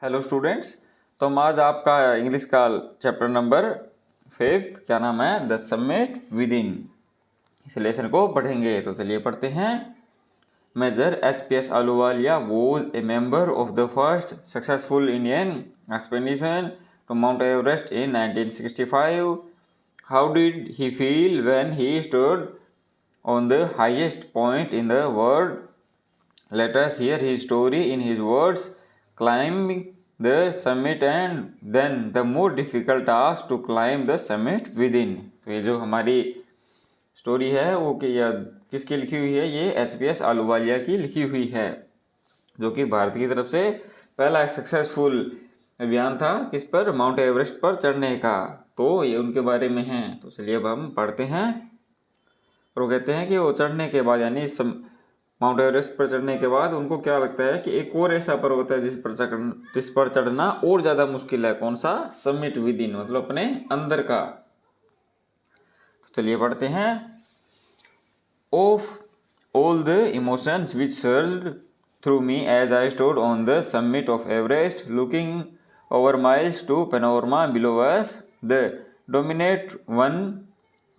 Hello students. तो हम आज आपका इंग्लिश का चैप्टर नंबर 5 क्या नाम है, द समिट विद इन, इस लेसन को पढ़ेंगे। तो चलिए पढ़ते हैं। Major HPS Ahluwalia was a member of the first successful Indian expedition to Mount Everest in 1965। How did he feel when he stood on the highest point in the world? Let us hear his story in his words. Climbing the summit and then the more difficult task to climb the summit within. तो ये जो हमारी story है वो किसकी लिखी हुई है? ये एचपीएस अहलूवालिया की लिखी हुई है, जो कि भारत की तरफ से पहला सक्सेसफुल अभियान था किस पर? माउंट एवरेस्ट पर चढ़ने का। तो ये उनके बारे में है। तो चलिए अब हम पढ़ते हैं। और वो कहते हैं कि वो चढ़ने के बाद यानी माउंट एवरेस्ट पर चढ़ने के बाद उनको क्या लगता है कि एक और ऐसा पर्वत है जिस पर चढ़ना और ज्यादा मुश्किल है। कौन सा? समिट विद इन, मतलब अपने अंदर का। तो चलिए पढ़ते हैं। Of all the emotions which surged through me as I stood on the summit of Everest looking over miles to panorama below us, the dominate one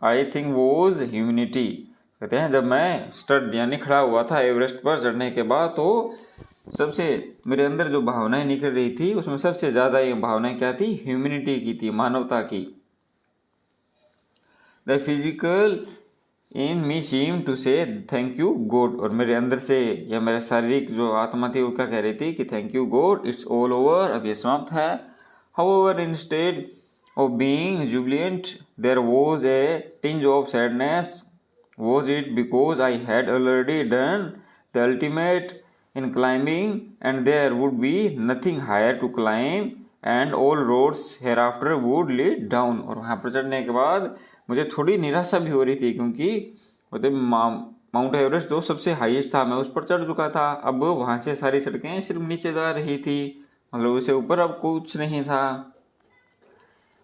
I think was humanity. कहते हैं जब मैं स्टड यानी खड़ा हुआ था Everest पर चढ़ने के बाद, तो सबसे मेरे अंदर जो भावनाएं निकल रही थी उसमें सबसे ज़्यादा ये भावनाएं क्या थी? ह्यूमैनिटी की थी, मानवता की। The physical in me seem to say thank you God, और मेरे अंदर से या मेरे शारीरिक जो आत्मा थी वो क्या कह रही थी कि thank you God, it's all over, अब ये समाप्त है। However instead of being jubilant there was a tinge of sadness. Was it because I had already done the ultimate in climbing and there would be nothing higher to climb and all roads hereafter would lead down? और वहाँ पर चढ़ने के बाद मुझे थोड़ी निराशा भी हो रही थी, क्योंकि मतलब माउंट एवरेस्ट जो सबसे हाईएस्ट था मैं उस पर चढ़ चुका था। अब वहाँ से सारी सड़कें सिर्फ नीचे जा रही थी, मतलब उससे ऊपर अब कुछ नहीं था।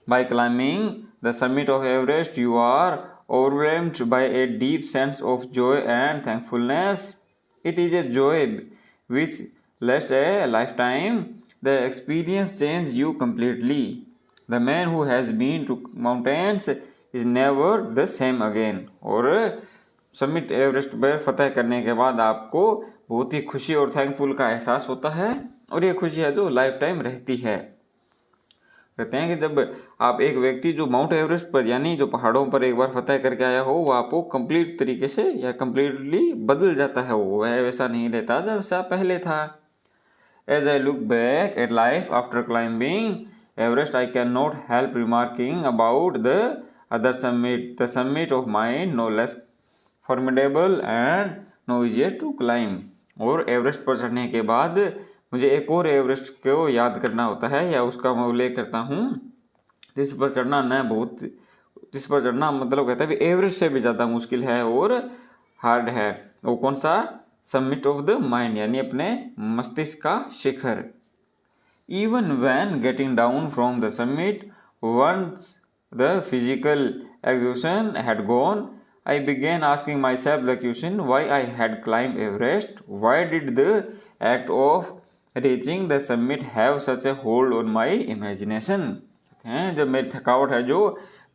By climbing the summit of Everest you are overwhelmed by a deep sense of joy and thankfulness. It is a joy which lasts a lifetime. The experience changes you completely. The man who has been to mountains is never the same again. और summit Everest पर फतह करने के बाद आपको बहुत ही खुशी और थैंकफुल का एहसास होता है, और ये खुशी है जो लाइफ टाइम रहती है। कहते हैं कि जब आप एक व्यक्ति जो माउंट एवरेस्ट पर यानी जो पहाड़ों पर एक बार फतह करके आया हो, वो आपको कंप्लीट तरीके से या कंप्लीटली बदल जाता है। वो वह वैसा नहीं रहता जैसा पहले था। As I look back at life after climbing Everest I can not help remarking about the other summit, the summit of mind no less formidable and no easier to climb. और एवरेस्ट पर चढ़ने के बाद मुझे एक और Everest को याद करना होता है या उसका मैं उल्लेख करता हूँ जिस पर चढ़ना मतलब कहता है एवरेस्ट से भी ज़्यादा मुश्किल है और हार्ड है। वो कौन सा? समिट ऑफ द माइंड, यानी अपने मस्तिष्क का शिखर। Even when getting down from the summit once the physical exhaustion had gone, I began asking myself the question why I had climbed Everest. Why did the act of reaching the summit have such a hold on my imagination? जब मेरी थकावट है जो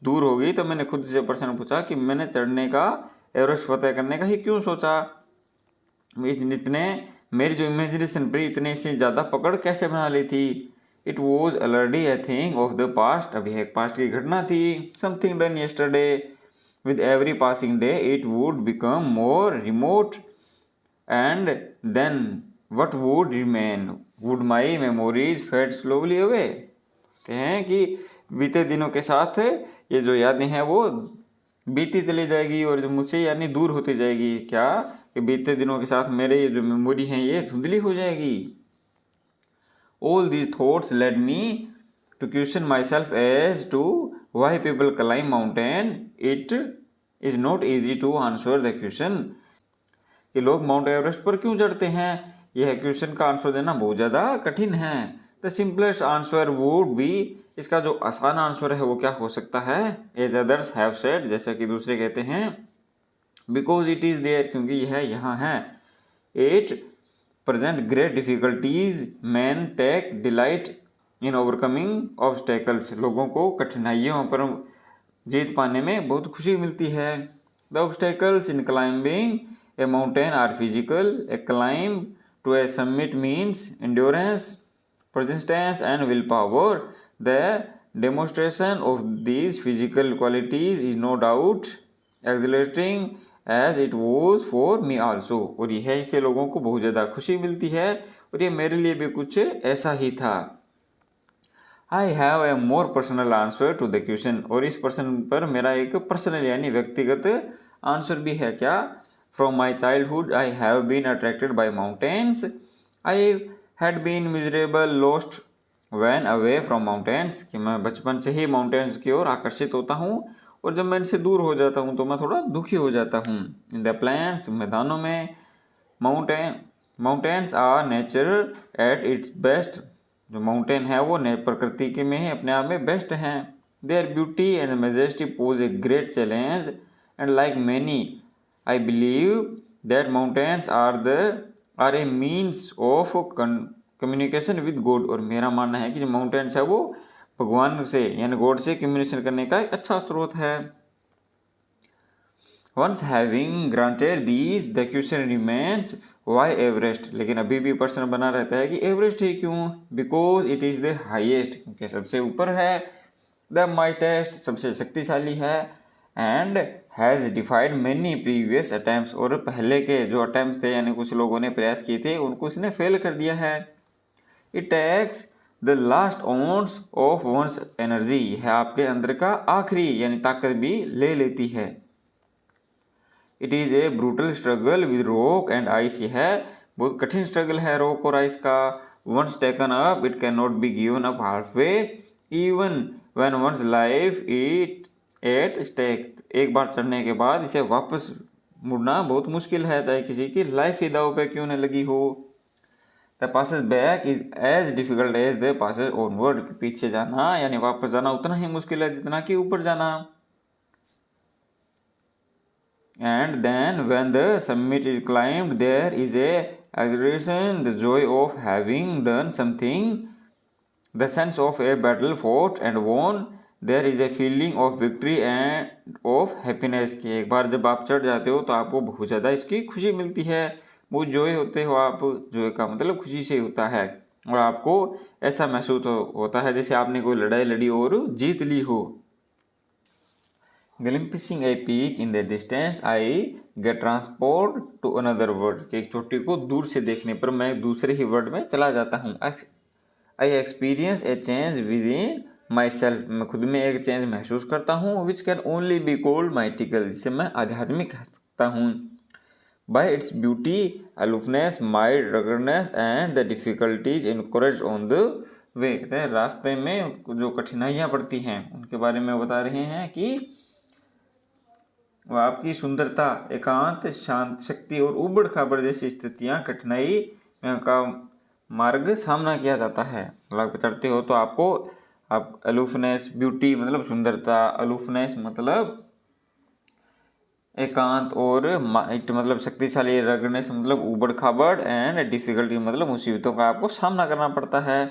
दूर हो गई तो मैंने खुद से प्रश्न पूछा कि मैंने चढ़ने का, एवरेस्ट फतेह करने का ही क्यों सोचा? इतने मेरी जो इमेजिनेशन पर इतने से ज़्यादा पकड़ कैसे बना ली थी? It was already a thing of the past, अभी एक पास्ट की घटना थी। Something done yesterday, with every passing day it would become more remote, and then what would remain? Would my memories fade slowly away? कहते हैं कि बीते दिनों के साथ ये जो यादें हैं वो बीती चली जाएगी और जो मुझसे यानी दूर होती जाएगी। क्या कि बीते दिनों के साथ मेरे ये जो मेमोरी हैं ये धुंधली हो जाएगी। All these thoughts led me to question myself as to why people climb mountain. It is not easy to answer the question कि लोग माउंट एवरेस्ट पर क्यों चढ़ते हैं। यह क्वेश्चन का आंसर देना बहुत ज़्यादा कठिन है। The simplest answer would be, इसका जो आसान आंसर है वो क्या हो सकता है? एज अदर्स हैव सेड, जैसा कि दूसरे कहते हैं, बिकॉज इट इज़ देयर, क्योंकि यह यहाँ है। It present great difficulties, men take delight in overcoming obstacles. लोगों को कठिनाइयों पर जीत पाने में बहुत खुशी मिलती है. The obstacles in climbing a mountain are physical. A climb to a summit means endurance, persistence and willpower. The demonstration of these physical qualities is no doubt exhilarating as it was for me also. और यह इससे लोगों को बहुत ज़्यादा खुशी मिलती है और ये मेरे लिए भी कुछ ऐसा ही था. I have a more personal answer to the question. और इस प्रश्न पर मेरा एक पर्सनल यानी व्यक्तिगत आंसर भी है. क्या? From my childhood I have been attracted by mountains. I had been miserable, lost when away from mountains. कि मैं बचपन से ही माउंटेन्स की ओर आकर्षित होता हूँ और जब मैं इनसे दूर हो जाता हूँ तो मैं थोड़ा दुखी हो जाता हूँ. In the plains, मैदानों में. Mountains are nature at its best. जो माउंटेन है वो प्रकृति के में ही अपने आप में बेस्ट हैं. Their beauty and majesty pose a great challenge, and like many, I believe that mountains are a means of communication with God. और मेरा मानना है कि जो माउंटेन्स है वो भगवान से यानी गॉड से कम्युनिकेशन करने का एक अच्छा स्रोत है. Once having granted these, the question remains, why Everest? लेकिन अभी भी प्रश्न बना रहता है कि एवरेस्ट ही क्यों? Because it is the highest, क्योंकि सबसे ऊपर है. The mightiest, सबसे शक्तिशाली है. And has defied many previous attempts, और पहले के जो अटेम्प्ट थे यानी कुछ लोगों ने प्रयास किए थे उनको इसने फेल कर दिया है. It takes the last ounce of one's energy, है आपके अंदर का आखिरी यानी ताकत भी ले लेती है. It is a brutal struggle with rock and ice, है बहुत कठिन स्ट्रगल है रॉक और आइस का. Once taken up, it cannot be given up halfway, even when one's life is at stake. एक बार चढ़ने के बाद इसे वापस मुड़ना बहुत मुश्किल है, चाहे किसी की लाइफ ही दाव पे क्यों न लगी हो. The passage back is as difficult as the passage onward. पीछे जाना यानी वापस जाना उतना ही मुश्किल है जितना कि ऊपर जाना. And then when the summit is climbed, there is a exhilaration, the joy of having done something, the sense of a battle fought and won. There is a feeling of victory and of happiness. कि एक बार जब आप चढ़ जाते हो तो आपको बहुत ज़्यादा इसकी खुशी मिलती है, बहुत जॉय होते हो आप. जॉय का मतलब खुशी से होता है और आपको ऐसा महसूस होता है जैसे आपने कोई लड़ाई लड़ी और जीत ली हो. Glimpsing a peak in the distance, I get transported to another world. कि एक चोटी को दूर से देखने पर मैं दूसरे ही वर्ल्ड में चला जाता हूँ. I experience a change within myself. मैं खुद में एक चेंज महसूस करता हूँ. Which can only be called mystical, जिसे मैं आध्यात्मिक कह सकता हूँ. By its beauty, aloofness, mild ruggedness and the difficulties encouraged on the way. कहते हैं रास्ते में जो कठिनाइयाँ पड़ती हैं उनके बारे में बता रहे हैं कि वह आपकी सुंदरता, एकांत, शांत, शक्ति और उबड़ खाबड़ जैसी स्थितियाँ कठिनाई का मार्ग सामना किया जाता है. मतलब चढ़ते हो तो आपको आप अलूफनेस, ब्यूटी मतलब सुंदरता, अलूफनेस मतलब एकांत और माइट मतलब शक्तिशाली, रगनेस मतलब उबड़ खाबड़ एंड डिफिकल्टी मतलब मुसीबतों का आपको सामना करना पड़ता है.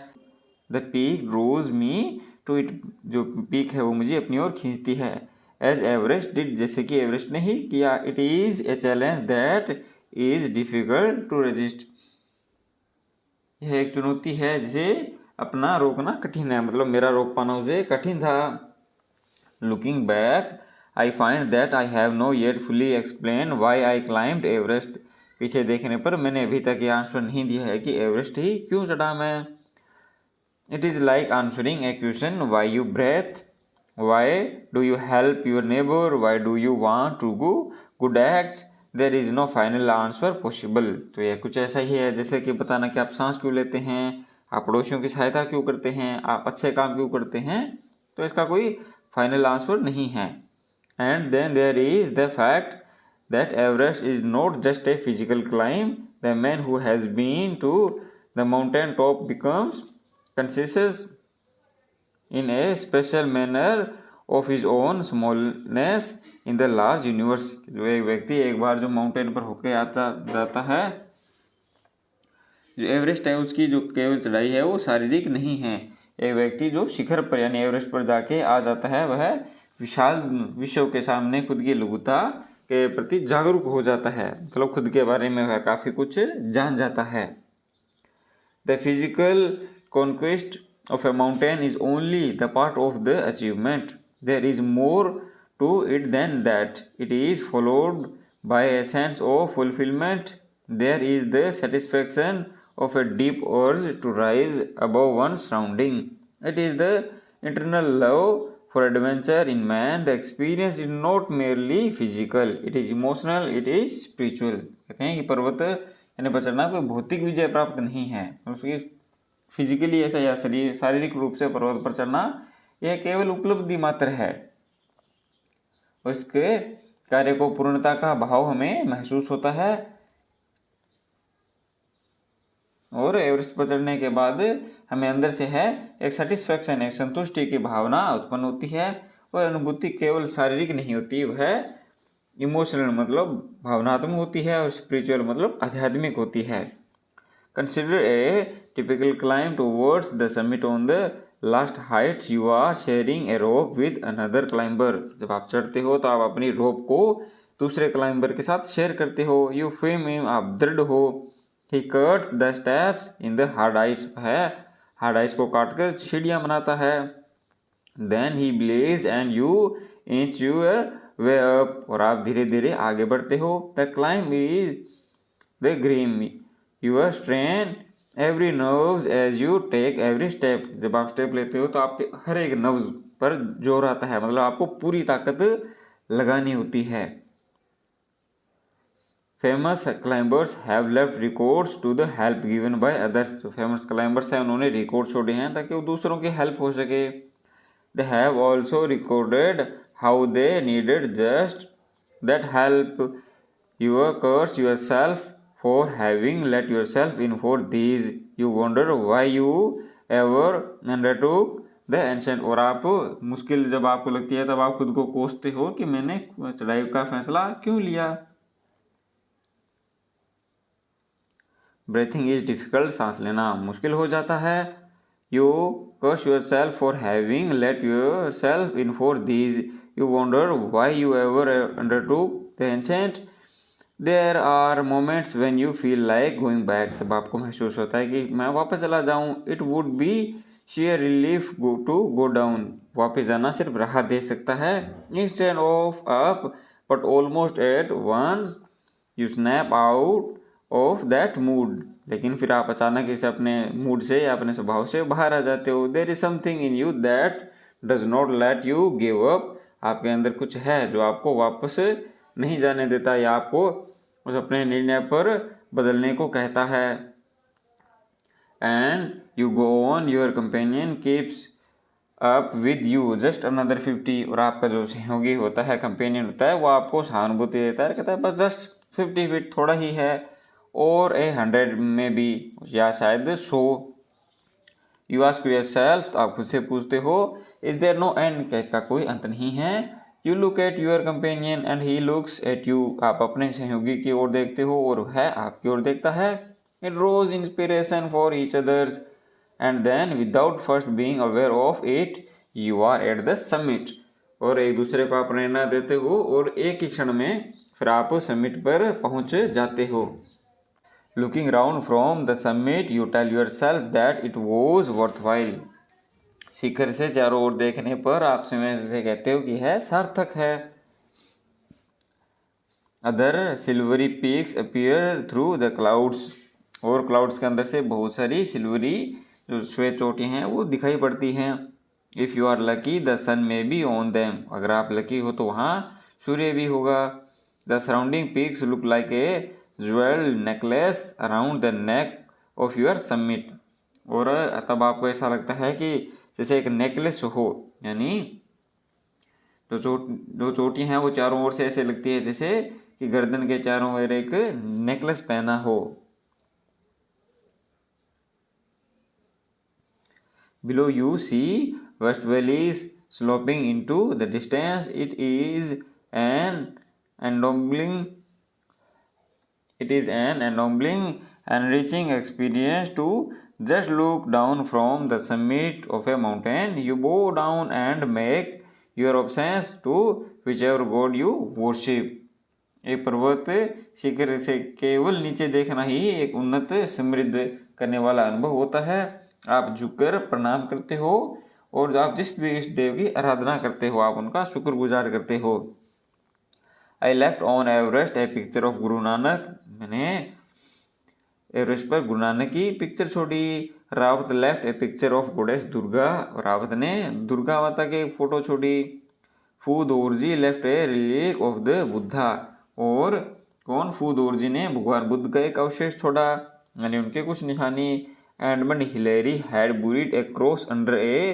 The peak draws me to it, जो पीक है वो मुझे अपनी ओर खींचती है. एज एवरेस्ट डिड, जैसे कि एवरेस्ट ने ही किया. It is a challenge that is difficult to resist, यह एक चुनौती है जिसे अपना रोकना कठिन है, मतलब मेरा रोक पाना उसे कठिन था. Looking back I find that I have know yet fully explain why I climbed Everest. पीछे देखने पर मैंने अभी तक ये आंसर नहीं दिया है कि एवरेस्ट ही क्यों चढ़ा मैं. It is like answering a question, why you breathe, why do you help your neighbor, why do you want to go good acts, there is no final answer possible. तो यह कुछ ऐसा ही है जैसे कि बताना कि आप सांस क्यों लेते हैं, आप पड़ोसियों की सहायता क्यों करते हैं, आप अच्छे काम क्यों करते हैं, तो इसका कोई फाइनल आंसर नहीं है. And then there is the fact that Everest is not just a physical climb. The man who has been to the mountain top becomes conscious in a special manner of his own smallness in the large universe. जो एक व्यक्ति एक बार जो mountain पर होके आता जाता है जो एवरेस्ट है उसकी जो केवल चढ़ाई है वो शारीरिक नहीं है। एक व्यक्ति जो शिखर पर यानी एवरेस्ट पर जाके आ जाता है वह विशाल विश्व के सामने खुद की लघुता के प्रति जागरूक हो जाता है, मतलब खुद के बारे में वह काफ़ी कुछ जान जाता है। The physical conquest of a mountain is only the part of the achievement. There is more to it than that. It is followed by a sense of fulfillment. There is the satisfaction of a deep urge to rise above one's surrounding. It is the internal love for adventure in man. The experience is not merely physical. It is emotional. It is spiritual. कहते हैं कि पर्वत यानी पर चढ़ना कोई भौतिक विजय प्राप्त नहीं है, उसकी फिजिकली ऐसा या शारीरिक रूप से पर्वत पर चढ़ना यह केवल उपलब्धि मात्र है। उसके कार्य को पूर्णता का भाव हमें महसूस होता है और एवरेस्ट पर चढ़ने के बाद हमें अंदर से है एक सेटिस्फैक्शन, एक संतुष्टि की भावना उत्पन्न होती है। और अनुभूति केवल शारीरिक नहीं होती, वह इमोशनल मतलब भावनात्मक होती है और स्पिरिचुअल मतलब आध्यात्मिक होती है। Consider a typical climb towards the summit. On the last heights, you are sharing a rope with another climber. जब आप चढ़ते हो तो आप अपनी रोप को दूसरे क्लाइंबर के साथ शेयर करते हो। You film him, आप दृढ़ हो। He cuts the steps in the hard ice. है हार्ड आइस को काटकर सीढ़ियाँ बनाता है। Then he blaze and you inch your way up. और आप धीरे धीरे आगे बढ़ते हो। The climb is the grim. You strain every nerves as you take every step. जब आप स्टेप लेते हो तो आपके हर एक नर्व्स पर जोर आता है, मतलब आपको पूरी ताकत लगानी होती है। Famous climbers have left records to the help given by others. जो फेमस क्लाइंबर्स हैं उन्होंने रिकॉर्ड छोड़े हैं ताकि वो दूसरों की हेल्प हो सके। They have also recorded how they needed just that help. You curse yourself for having let yourself in for these. You wonder why you ever undertook the ancient. और आप मुश्किल जब आपको लगती है तब आप खुद को कोसते हो कि मैंने चढ़ाई का फैसला क्यों लिया। ब्रीथिंग इज डिफिकल्ट, सांस लेना मुश्किल हो जाता है। You curse yourself for having let yourself in for these. You wonder why you ever undertook the ancient. There are moments when you feel like going back. तब आपको महसूस होता है कि मैं वापस चला जाऊं। It would be sheer relief to go down. वापस जाना सिर्फ राहत दे सकता है। Instead of up but almost at once you snap out of that mood. लेकिन फिर आप अचानक इसे अपने मूड से या अपने स्वभाव से बाहर आ जाते हो। There is something in you that does not let you give up. आपके अंदर कुछ है जो आपको वापस नहीं जाने देता या आपको उस अपने निर्णय पर बदलने को कहता है। And you go on, your companion keeps up with you just another 50। और आपका जो सहयोगी होता है, कंपेनियन होता है, वो आपको सहानुभूति देता है, कहता है बस जस्ट 50 फीट थोड़ा ही है, और 100 में भी या शायद 100। यू आस्क योरसेल्फ, आप खुद से पूछते हो, इज देयर नो एंड, क्या इसका कोई अंत नहीं है। You look at your companion and he looks at you, आप अपने सहयोगी की ओर देखते हो और वह आपकी ओर देखता है। It rose inspiration for each others and then without first being aware of it you are at the summit. और एक दूसरे को आप प्रेरणा देते हो और एक ही क्षण में फिर आप समिट पर पहुंच जाते हो। Looking round from the summit you tell yourself that it was worthwhile. शिखर से चारों ओर देखने पर आप से कहते हो कि है सार्थक है। Other silvery peaks appear through the clouds, और क्लाउड्स के अंदर से बहुत सारी सिल्वरी जो श्वेत चोटियाँ हैं वो दिखाई पड़ती हैं। If you are lucky the sun may be on them, अगर आप लकी हो तो वहाँ सूर्य भी होगा। The surrounding peaks look like a jewel necklace around the neck of your summit, और तब आपको ऐसा लगता है कि जैसे एक नेकलेस हो, यानी जो चोटियाँ हैं वो चारों ओर से ऐसे लगती है जैसे कि गर्दन के चारों ओर एक नेकलेस पहना हो। Below you see vast valleys sloping into the distance. It is an ennobling enriching experience to just look down from the summit of a mountain. You bow down and make your obeisance to whichever god you worship. एक पर्वत शिखर से केवल नीचे देखना ही एक उन्नत समृद्ध करने वाला अनुभव होता है। आप झुककर प्रणाम करते हो और आप जिस भी इष्ट देव की आराधना करते हो आप उनका शुक्रगुजार करते हो। I left on Everest a picture of Guru Nanak. मैंने एवरेस्ट पर गुरु नानक की पिक्चर छोड़ी। Rawat left a picture of goddess Durga. Rawat ने दुर्गा माता की फोटो छोड़ी। Phu Dorji left a relic of the Buddha. और कौन? फू दोरजी ने भगवान बुद्ध का एक अवशेष छोड़ा यानी उनके कुछ निशानी। Edmund Hillary had buried a cross under a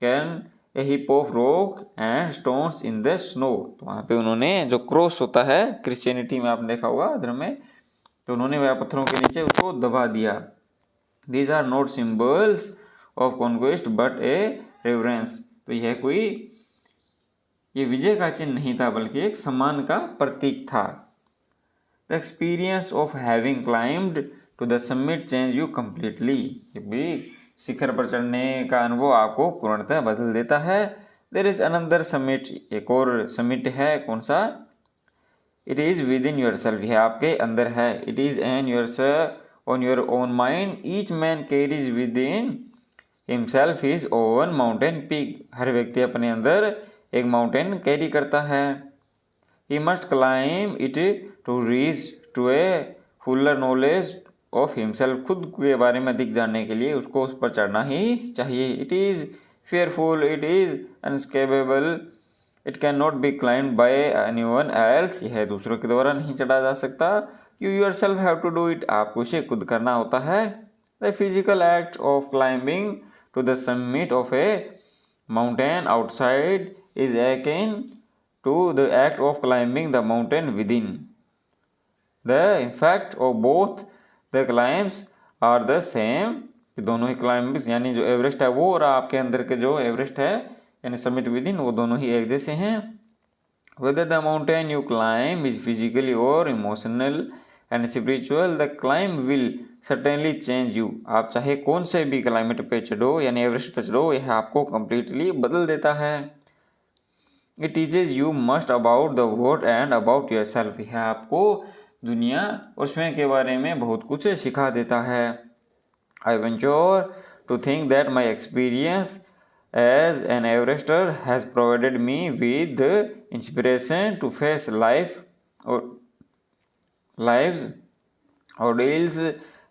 cairn a heap of rock and stones in the snow. तो वहाँ पे उन्होंने जो क्रॉस होता है क्रिश्चियनिटी में आपने देखा होगा धर्म में, तो उन्होंने वह पत्थरों के नीचे उसको दबा दिया। These are not symbols of conquest but a reverence. तो यह ये विजय का चिन्ह नहीं था बल्कि एक सम्मान का प्रतीक था। The experience of having climbed to the summit change you completely. शिखर पर चढ़ने का अनुभव आपको पूर्णतः बदल देता है। There is another summit. एक और समिट है, कौन सा? It is within yourself. यह आपके अंदर है। It is in on your own mind. Each man carries within himself his own mountain peak. हर व्यक्ति अपने अंदर एक माउंटेन कैरी करता है। He must climb it to reach to a fuller knowledge of himself. खुद के बारे में अधिक जानने के लिए उसको उस पर चढ़ना ही चाहिए। It is fearful, it is unscalable, it cannot be climbed by anyone else। यह दूसरों के द्वारा नहीं चढ़ा जा सकता। You yourself have to do it। आपको इसे खुद करना होता है। The physical act of climbing to the summit of a mountain outside is akin to the act of climbing the mountain within। The effect of both the climbs are the same। दोनों ही क्लाइंबिंग्स यानी जो Everest है वो और आपके अंदर के जो एवरेस्ट है यानी समिट विद इन वो दोनों ही एक जैसे हैं। Whether the mountain you climb is physically और emotional and spiritual the climb will certainly change you. आप चाहे कौन से भी क्लाइमेट पे चढ़ो यानी एवरेस्ट पे चढ़ो यह आपको कम्प्लीटली बदल देता है। It teaches you must about the world and about your self. यह आपको दुनिया और स्वयं के बारे में बहुत कुछ सिखा देता है। I venture to think that my experience as an Everester has provided me with the inspiration to face life's ordeals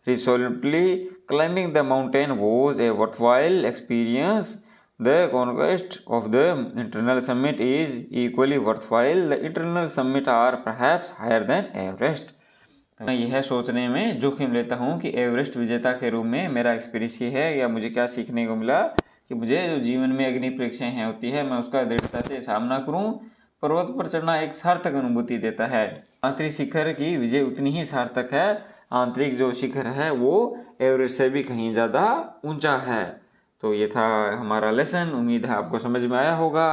resolutely. Climbing the mountain was a worthwhile experience. The conquest of the internal summit is equally worthwhile. The internal summit are perhaps higher than Everest। मैं यह सोचने में जोखिम लेता हूँ कि Everest विजेता के रूप में मेरा एक्सपीरियंस ये है या मुझे क्या सीखने को मिला कि मुझे जो जीवन में अग्नि परीक्षाएं होती है मैं उसका दृढ़ता से सामना करूँ। पर्वत पर चढ़ना एक सार्थक अनुभूति देता है। आंतरिक शिखर की विजय उतनी ही सार्थक है। आंतरिक जो शिखर है वो एवरेस्ट से भी कहीं ज़्यादा ऊंचा है। तो ये था हमारा लेसन। उम्मीद है आपको समझ में आया होगा।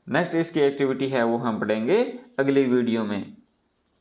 नेक्स्ट इसकी एक्टिविटी है वो हम पढ़ेंगे अगली वीडियो में।